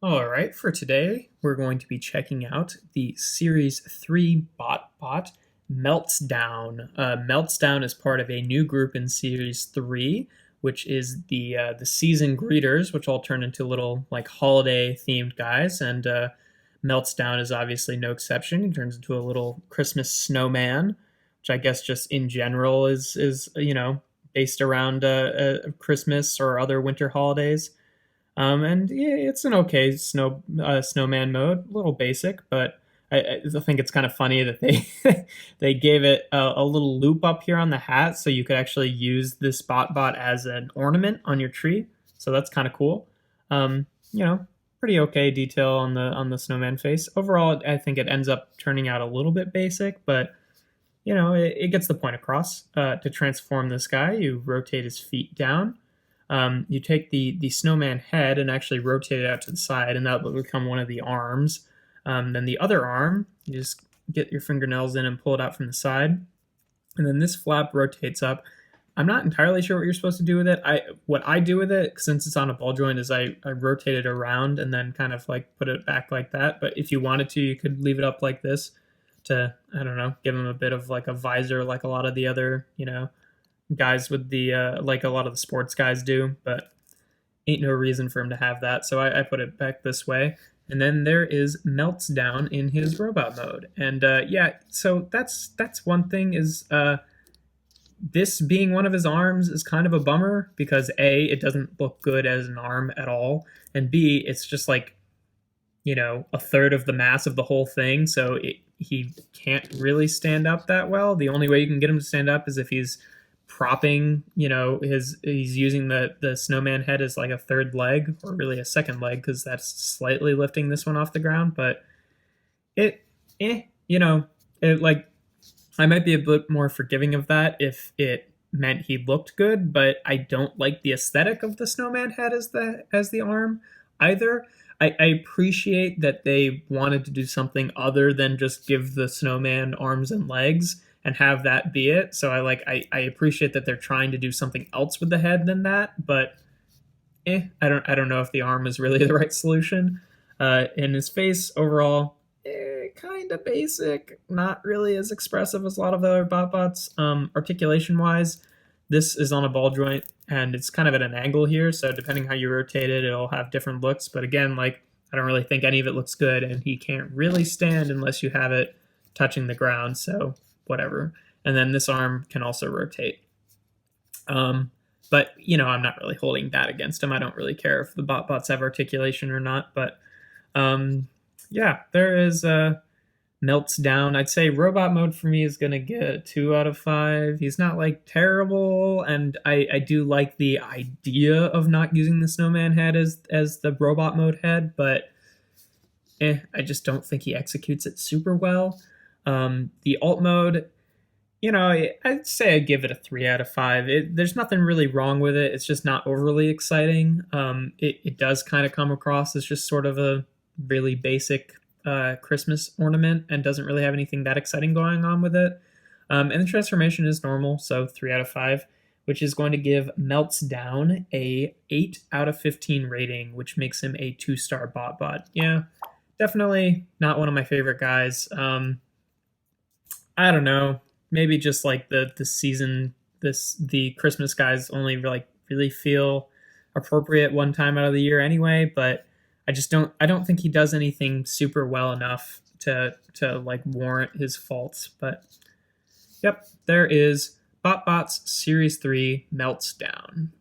All right, for today, we're going to be checking out the Series 3 BotBot Meltdown. Meltdown is part of a new group in Series 3, which is the season greeters, which all turn into little like holiday themed guys. And Meltdown is obviously no exception. He turns into a little Christmas snowman, which I guess just in general is based around Christmas or other winter holidays. And yeah, it's an okay snowman mode, a little basic, but I think it's kind of funny that they they gave it a little loop up here on the hat, so you could actually use this bot as an ornament on your tree. So that's kind of cool. Um, you know, Pretty okay detail on the snowman face. Overall, I think it ends up turning out a little bit basic, but it gets the point across. To transform this guy, you rotate his feet down. You take the snowman head and actually rotate it out to the side, and that will become one of the arms. Then the other arm, you just get your fingernails in and pull it out from the side. And then this flap rotates up. I'm not entirely sure what you're supposed to do with it. What I do with it, since it's on a ball joint, is I rotate it around and then kind of like put it back like that. But if you wanted to, you could leave it up like this to, I don't know, give him a bit of like a visor like a lot of the other, guys with the like a lot of the sports guys do, but ain't no reason for him to have that. So I put it back this way. And then there is MELTZ down in his robot mode. And yeah, so that's one thing is this being one of his arms is kind of a bummer because A, it doesn't look good as an arm at all. And B, it's just like, a third of the mass of the whole thing. So he can't really stand up that well. The only way you can get him to stand up is if he's propping, he's using the snowman head as like a third leg or really a second leg because that's slightly lifting this one off the ground. But it, eh, it like I might be a bit more forgiving of that if it meant he looked good, but I don't like the aesthetic of the snowman head as the arm either. I appreciate that they wanted to do something other than just give the snowman arms and legs and have that be it. So I appreciate that they're trying to do something else with the head than that, but I don't know if the arm is really the right solution. In his face overall, kind of basic, not really as expressive as a lot of the other BotBots. Articulation wise, this is on a ball joint and it's kind of at an angle here, so depending how you rotate it, it'll have different looks. But again, like I don't really think any of it looks good, and he can't really stand unless you have it touching the ground, so whatever. And then this arm can also rotate. But I'm not really holding that against him. I don't really care if the BotBots have articulation or not. But yeah, there is MELTZ down. I'd say robot mode for me is gonna get a 2 out of 5. He's not like terrible, and I do like the idea of not using the snowman head as the robot mode head, but I just don't think he executes it super well. The alt mode, I'd say I'd give it a 3 out of 5. There's nothing really wrong with it. It's just not overly exciting. It does kind of come across as just sort of a really basic Christmas ornament and doesn't really have anything that exciting going on with it. And the transformation is normal, so 3 out of 5, which is going to give MELTZ down a 8 out of 15 rating, which makes him a 2-star BotBot. Yeah, definitely not one of my favorite guys. I don't know. Maybe just like the season, the Christmas guys only like really feel appropriate one time out of the year anyway. But I don't think he does anything super well enough to like warrant his faults. But yep, there is BotBots Series 3 MELTZ down.